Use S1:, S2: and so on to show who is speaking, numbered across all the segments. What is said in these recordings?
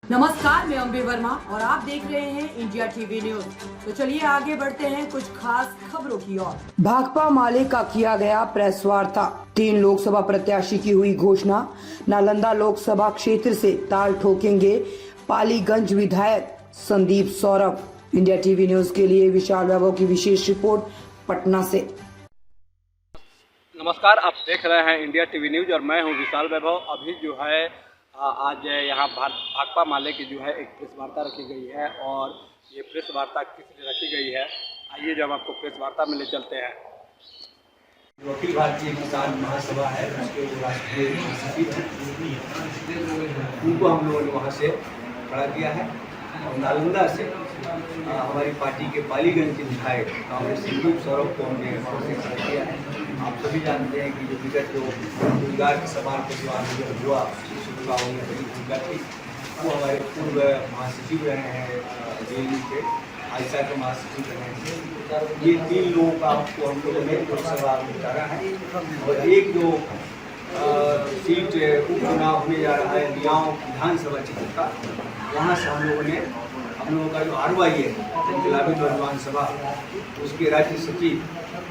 S1: नमस्कार, मैं अंबे वर्मा और आप देख रहे हैं इंडिया टीवी न्यूज। तो चलिए आगे बढ़ते हैं कुछ खास खबरों की ओर। भाकपा माले का किया गया प्रेस वार्ता। 3 लोकसभा प्रत्याशी की हुई घोषणा। नालंदा लोकसभा क्षेत्र से ताल ठोकेंगे पालीगंज विधायक Sandeep Saurabh. India TV news के लिए विशाल वैभव की विशेष रिपोर्ट पटना से।
S2: नमस्कार, आप देख रहे हैं इंडिया टीवी न्यूज और मैं हूं विशाल वैभव। अभी जो है आज यहाँ भाकपा माले की जो है एक प्रेस वार्ता रखी गई है और ये प्रेस वार्ता किस लिए रखी गई है, आइए जो हम आपको प्रेस वार्ता में ले चलते हैं।
S3: जो अखिल भारतीय किसान महासभा है उसके जो राष्ट्रीय महासचिव उनको हम लोगों ने वहाँ से खड़ा किया है और नालंदा से हमारी पार्टी के पालीगंज के विधायक कांग्रेस संदीप सौरभ को हमने वहाँ से खड़ा किया है। आप सभी जानते हैं कि जो विगत जो रोजगार के सवाल पर जो आंदोलन हुआ उनमें बड़ी भूमिका थी। वो हमारे पूर्व महासचिव रहे हैं जेएनयू के, आयशा के महासचिव रहे हैं। ये 3 लोगों का आपको हम लोगों ने लोकसभा में उतारा है और एक जो सीट उपचुनाव होने जा रहा है लियाओं विधानसभा क्षेत्र का, वहाँ से हम लोगों का जो RY है इनकलाबी नौजवान सभा, उसके राज्य सचिव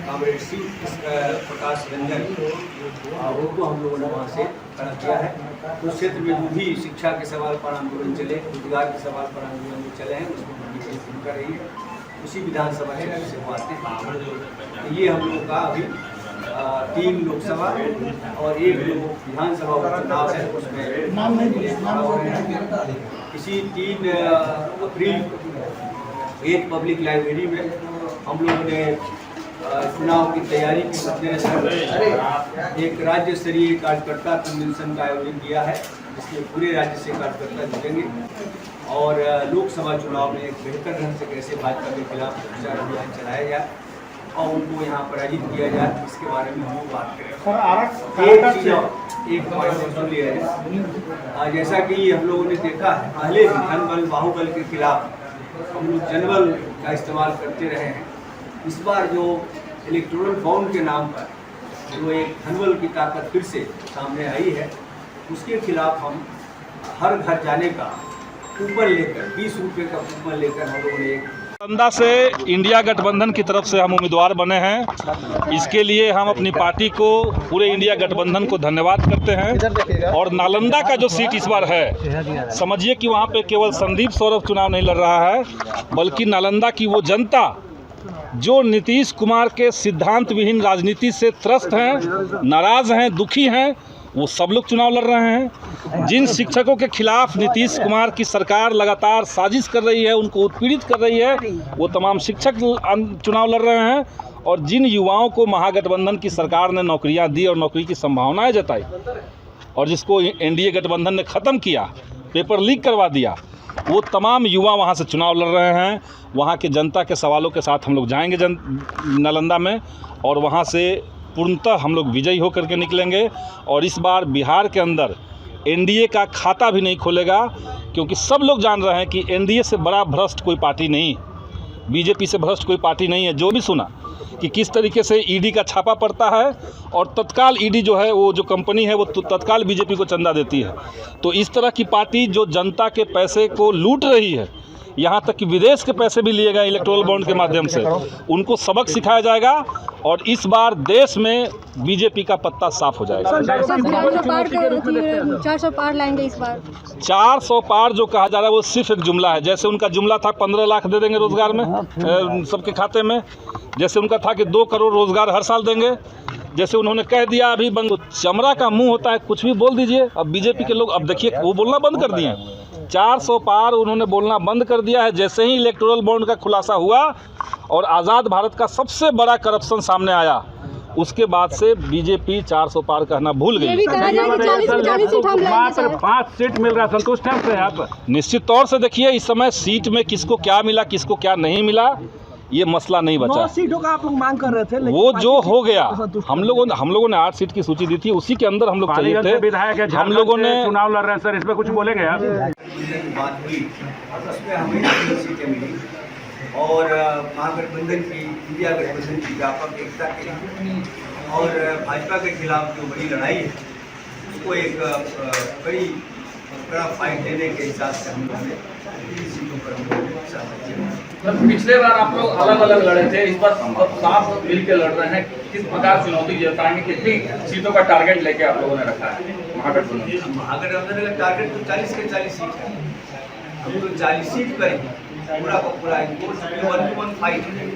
S3: कांग्रेस शिव प्रकाश रंजन उनको हम लोगों ने वहाँ से खड़ा किया है। तो क्षेत्र में जो भी शिक्षा के सवाल पर आंदोलन चले, रोजगार के सवाल पर आंदोलन चले हैं, उसमें विशेष भूमिका रही है। उसी विधानसभा क्षेत्र से वो आते हैं। तो ये हम लोग का अभी 3 लोकसभा और 1 विधानसभा उपचुनाव है, उसमें इसी 3 अप्रैल को एक पब्लिक लाइब्रेरी में हम लोगों ने चुनाव की तैयारी के मद्देनजर एक राज्य स्तरीय कार्यकर्ता कन्वेंशन का आयोजन किया है, जिसमें पूरे राज्य से कार्यकर्ता जुटेंगे और लोकसभा चुनाव में एक बेहतर ढंग से कैसे भाजपा के खिलाफ प्रचार अभियान चलाया जाए और उनको यहाँ पराजित किया जाए, इसके बारे में हम बात करें। एक पॉइंट सुन लिया है, जैसा कि हम लोगों ने देखा है पहले भी धनबल बाहुबल के खिलाफ हम लोग जनबल का इस्तेमाल करते रहे हैं। इस बार जो इलेक्टोरल बॉन्ड के नाम पर जो एक धनबल की ताकत फिर से सामने आई है, उसके खिलाफ हम हर घर जाने का कूपन लेकर 20 रुपये का कूपन लेकर हम लोगों ने
S4: नालंदा से इंडिया गठबंधन की तरफ से हम उम्मीदवार बने हैं। इसके लिए हम अपनी पार्टी को, पूरे इंडिया गठबंधन को धन्यवाद करते हैं। और नालंदा का जो सीट इस बार है, समझिए कि वहाँ पे केवल संदीप सौरभ चुनाव नहीं लड़ रहा है, बल्कि नालंदा की वो जनता जो नीतीश कुमार के सिद्धांत विहीन राजनीति से त्रस्त हैं, नाराज़ हैं, दुखी हैं, वो सब लोग चुनाव लड़ रहे हैं। जिन शिक्षकों के खिलाफ नीतीश कुमार की सरकार लगातार साजिश कर रही है, उनको उत्पीड़ित कर रही है, वो तमाम शिक्षक चुनाव लड़ रहे हैं। और जिन युवाओं को महागठबंधन की सरकार ने नौकरियां दी और नौकरी की संभावनाएं जताई और जिसको एनडीए गठबंधन ने ख़त्म किया, पेपर लीक करवा दिया, वो तमाम युवा वहाँ से चुनाव लड़ रहे हैं। वहाँ के जनता के सवालों के साथ हम लोग जाएंगे नालंदा में और वहाँ से पूर्णतः हम लोग विजयी होकर के निकलेंगे। और इस बार बिहार के अंदर एनडीए का खाता भी नहीं खोलेगा, क्योंकि सब लोग जान रहे हैं कि एनडीए से बड़ा भ्रष्ट कोई पार्टी नहीं, बीजेपी से भ्रष्ट कोई पार्टी नहीं है। जो भी सुना कि किस तरीके से ईडी का छापा पड़ता है और तत्काल ईडी जो है, वो जो कंपनी है, वो तत्काल बीजेपी को चंदा देती है। तो इस तरह की पार्टी जो जनता के पैसे को लूट रही है, यहाँ तक कि विदेश के पैसे भी लिए गए इलेक्टोरल बॉन्ड के माध्यम से, उनको सबक सिखाया जाएगा और इस बार देश में बीजेपी का पत्ता साफ हो जाएगा।
S5: 400 पार लाएंगे इस बार।
S4: 400 पार जो कहा जा रहा है वो सिर्फ एक जुमला है। जैसे उनका जुमला था 15 लाख दे देंगे रोजगार में सबके खाते में, जैसे उनका था कि 2 करोड़ रोजगार हर साल देंगे, जैसे उन्होंने कह दिया अभी बंद, चमड़ा का मुंह होता है, कुछ भी बोल दीजिए। अब बीजेपी के लोग अब देखिए वो बोलना बंद कर दिए हैं। 400 पार उन्होंने बोलना बंद कर दिया है। जैसे ही इलेक्टोरल बॉन्ड का खुलासा हुआ और आज़ाद भारत का सबसे बड़ा करप्शन सामने आया, उसके बाद से बीजेपी 400 पार कहना भूल गई।
S5: मात्र
S6: 5 सीट मिल रहा है, संतुष्ट हैं से आप?
S4: निश्चित तौर से देखिए इस समय सीट में किसको क्या मिला, किसको क्या नहीं मिला, ये मसला नहीं बचा।
S6: 9 सीटों का आप लोग मांग कर रहे थे,
S4: वो जो हो गया, हम लोगों ने 8 सीट की सूची दी थी, उसी के अंदर हम लोग चाहिए थे।
S6: विधायक है,
S4: हम लोगों ने
S6: चुनाव लड़ रहे हैं सर, इस पर कुछ बोलेंगे आप?
S3: बात हुई उसमें हमें 3 सीटें मिली और महागठबंधन की, इंडिया गठबंधन की व्यापक एकता के लिए और भाजपा के खिलाफ जो बड़ी लड़ाई है, उसको एक बड़ी कड़ा फाइट देने के हिसाब से हम लोगों ने 3 सीटों पर हम लोगों ने सहमति दी।
S6: सर, पिछले बार आप लोग अलग अलग लड़े थे, इस बार सब साथ मिल के लड़ रहे हैं। किस प्रकार चुनौती जताएंगे, कितनी सीटों का टारगेट लेके आप लोगों ने रखा है महागठबंधन?
S3: महागठबंधन का टारगेट तो 40 के 40 सीट है। हम तो 40 सीट पर ही पूरा का पूरा 1-1 फाइट है,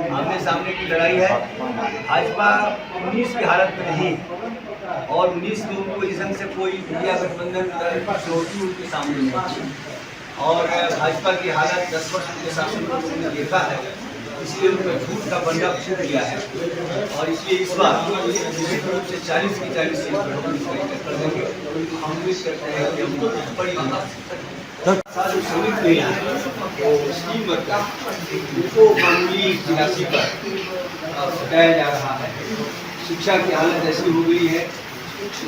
S3: आमने सामने की लड़ाई है। भाजपा 19 की हालत में नहीं है और 19 में उनको इस ढंग से कोई इंडिया गठबंधन चुनौती उनके सामने नहीं है और भाजपा की हालत 10 वर्ष के शासन में उन्होंने देखा है, इसलिए उन्होंने झूठ का बंदा शुरू किया है और इसलिए इस बार निश्चित रूप से 40 की 40 सीट कर देंगे। हम उम्मीद करते हैं कि हम बड़ी साधु श्रमिक नहीं है तो स्कीम उनको मामूली राशि पर सटाया जा रहा है। शिक्षा की हालत ऐसी हो गई है,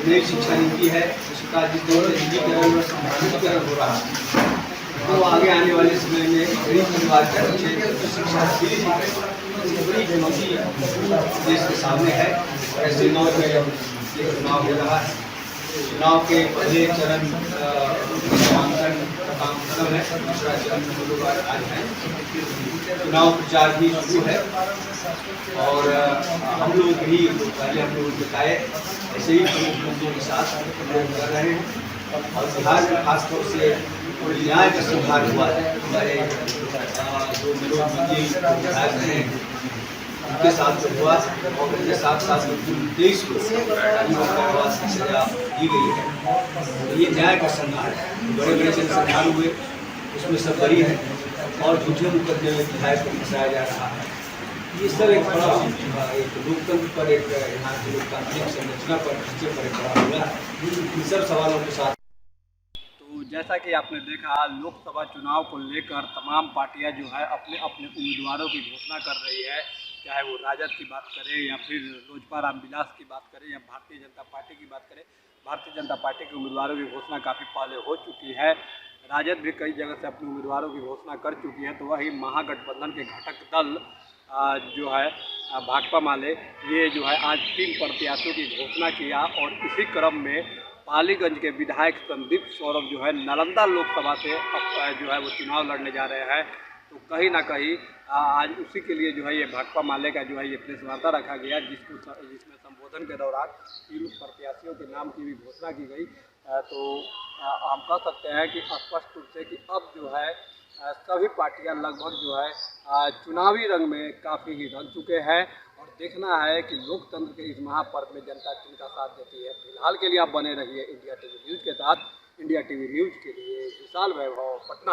S3: नई शिक्षा नीति है, उसका जिस तरह से डिजिटलीकरण और संभालीकरण हो रहा है तो आगे आने वाले समय में गरीब परिवार के बच्चे शिक्षा बड़ी चुनौती देश के सामने है। ऐसे दौर में चुनाव हो रहा है, चुनाव के पहले चरण नामांकन का काम खत्म है, दूसरा चरण में लोग आज है, चुनाव प्रचार भी शुरू है और हम लोग भी पहले हम लोग बताए ऐसे ही प्रमुख मुद्दों के साथ हम लोग कर रहे हैं और बिहार में खासतौर से न्याय का सुधार हुआ है। हमारे जो विरोध विधायक हैं उनके साथ जो हुआ और उनके साथ साथ पूरे देश को कारावास की सजा दी गई है, तो ये न्याय का संघार है। बड़े बड़े जनसंहार हुए उसमें सब बरी है और झूठे मुकदमे में विधायक को फंसाया जा रहा है। ये सब एक बड़ा एक लोकतंत्र पर, एक यहाँ की लोकतांत्रिक संरचना पर, ढांचे पर एक बड़ा हुआ है। इन सब सवालों के साथ
S2: तो जैसा कि आपने देखा, लोकसभा चुनाव को लेकर तमाम पार्टियां जो है अपने अपने उम्मीदवारों की घोषणा कर रही है, चाहे वो राजद की बात करें या फिर लोजपा रामविलास की बात करें या भारतीय जनता पार्टी की बात करें। भारतीय जनता पार्टी के उम्मीदवारों की घोषणा काफ़ी पहले हो चुकी है, राजद भी कई जगह से अपने उम्मीदवारों की घोषणा कर चुकी है। तो वही महागठबंधन के घटक दल जो है भाकपा माले, ये जो है आज 3 प्रत्याशियों की घोषणा किया और इसी क्रम में पालीगंज के विधायक संदीप सौरभ जो है नालंदा लोकसभा से जो है वो चुनाव लड़ने जा रहे हैं। तो कहीं ना कहीं आज उसी के लिए जो है ये भाकपा माले का जो है ये प्रेस वार्ता रखा गया, जिसमें संबोधन के दौरान 3 प्रत्याशियों के नाम की भी घोषणा की गई। तो हम कह सकते हैं कि स्पष्ट रूप से कि अब जो है सभी पार्टियां लगभग जो है चुनावी रंग में काफ़ी ही रंग चुके हैं और देखना है कि लोकतंत्र के इस महापर्व में जनता किनका साथ देती है। फिलहाल के लिए आप बने रहिए इंडिया टीवी न्यूज़ के साथ। इंडिया टीवी न्यूज़ के लिए विशाल वैभव, पटना।